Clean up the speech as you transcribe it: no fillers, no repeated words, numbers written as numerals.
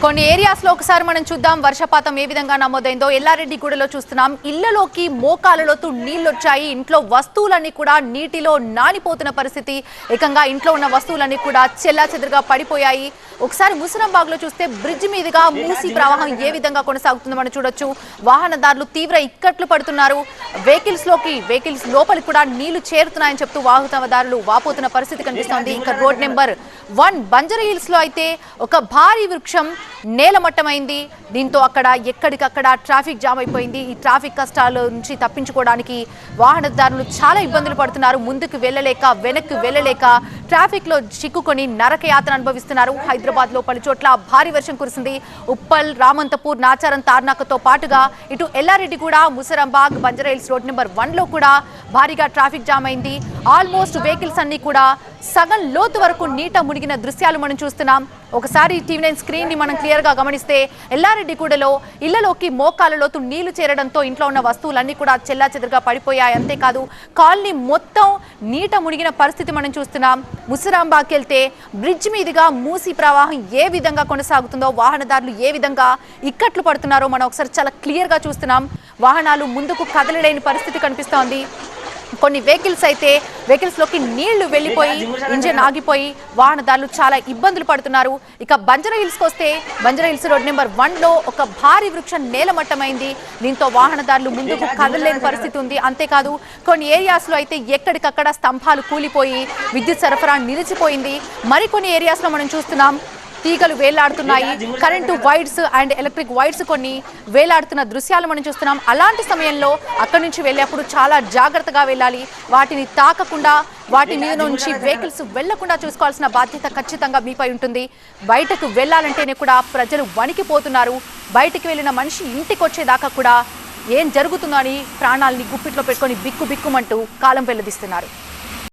కొన్ని ఏరియాస్ లో ఒకసారి మనం చూద్దాం వర్షపాతం ఏ విధంగా నమోదైందో. ఎల్లారెడ్డిగూడలో చూస్తున్నాం, ఇళ్లలోకి మోకాలలోతు నీళ్లు వచ్చాయి. ఇంట్లో వస్తువులన్నీ కూడా నీటిలో నానిపోతున్న పరిస్థితి. ఏకంగా ఇంట్లో ఉన్న వస్తువులన్నీ కూడా చెల్లాచెదురుగా పడిపోయాయి. ఒకసారి ముసరంబాగ్ లో చూస్తే బ్రిడ్జ్ మీదుగా మూసి ప్రవాహం ఏ విధంగా కొనసాగుతుందో మనం చూడొచ్చు. వాహనదారులు తీవ్ర ఇక్కట్లు పడుతున్నారు. వెహికల్స్ లోపలికి కూడా నీళ్లు చేరుతున్నాయని చెప్తూ వాహనదారులు వాపోతున్న పరిస్థితి కనిపిస్తోంది. ఇక రోడ్ నెంబర్ 1 బంజారాహిల్స్ లో అయితే ఒక భారీ వృక్షం నేలమట్టమైంది. దీంతో అక్కడ ఎక్కడికక్కడ ట్రాఫిక్ జామ్ అయిపోయింది. ఈ ట్రాఫిక్ కష్టాల నుంచి తప్పించుకోవడానికి వాహనదారులు చాలా ఇబ్బందులు పడుతున్నారు. ముందుకు వెళ్ళలేక వెనక్కి వెళ్ళలేక ట్రాఫిక్ లో చిక్కుకొని నరకయాతన అనుభవిస్తున్నారు. హైదరాబాద్ లో పలు చోట్ల భారీ వర్షం కురిసింది. ఉప్పల్, రామంతపూర్, నాచారం, తార్నాకతో పాటుగా ఇటు ఎల్లారెడ్డిగూడ, ముసరంబాగ్, బంజారాహిల్స్ రోడ్ నెంబర్ 1 లో కూడా భారీగా ట్రాఫిక్ జామ్ అయింది. ఆల్మోస్ట్ వెహికల్స్ అన్ని కూడా సగం లోతు వరకు నీట మునిగిన దృశ్యాలు మనం చూస్తున్నాం. ఒకసారి టీవీ9 స్క్రీన్ ని మనం క్లియర్ గా గమనిస్తే ఎల్లారెడ్డిగూడలో ఇళ్లలోకి మోకాల లోతు నీళ్లు చేరడంతో ఇంట్లో ఉన్న వస్తువులన్నీ కూడా చెల్లాచెదురుగా పడిపోయాయి. అంతేకాదు కాలనీ మొత్తం నీట మునిగిన పరిస్థితి మనం చూస్తున్నాం. ముసరాంబాగ్కి వెళ్తే బ్రిడ్జ్ మీదుగా మూసి ప్రవాహం ఏ విధంగా కొనసాగుతుందో, వాహనదారులు ఏ విధంగా ఇక్కట్లు పడుతున్నారో మనం ఒకసారి చాలా క్లియర్ గా చూస్తున్నాం. వాహనాలు ముందుకు కదలలేని పరిస్థితి కనిపిస్తోంది. కొన్ని వెహికల్స్ లోకి నీళ్లు వెళ్లిపోయి ఇంజిన్ ఆగిపోయి వాహనదారులు చాలా ఇబ్బందులు పడుతున్నారు. ఇక బంజారాహిల్స్కి వస్తే బంజారాహిల్స్ రోడ్ నెంబర్ 1 లో ఒక భారీ వృక్షం నేలమట్టమైంది. దీంతో వాహనదారులు ముందుకు కదలలేని పరిస్థితి ఉంది. అంతేకాదు కొన్ని ఏరియాస్ లో అయితే ఎక్కడికక్కడ స్తంభాలు కూలిపోయి విద్యుత్ సరఫరా నిలిచిపోయింది. మరికొన్ని ఏరియాస్ లో మనం చూస్తున్నాం తీగలు వేలాడుతున్నాయి. Current wires and electric wires కొన్ని వేలాడుతున్న దృశ్యాలు మనం చూస్తున్నాం. అలాంటి సమయంలో అక్కడి నుంచి వెళ్ళేప్పుడు చాలా జాగ్రత్తగా వెళ్ళాలి. వాటిని తాకకుండా, వాటి మీద నుంచి వెహికల్స్ వెళ్లకుండా చూసుకోవాల్సిన బాధ్యత ఖచ్చితంగా మీపై ఉంటుంది. బయటకు వెళ్లాలంటేనే కూడా ప్రజలు వణికిపోతున్నారు. బయటికి వెళ్ళిన మనిషి ఇంటికి వచ్చేదాకా కూడా ఏం జరుగుతుందో అని ప్రాణాలని గుప్పిట్లో పెట్టుకొని బిక్కుమంటూ కాలం వెల్లదిస్తున్నారు.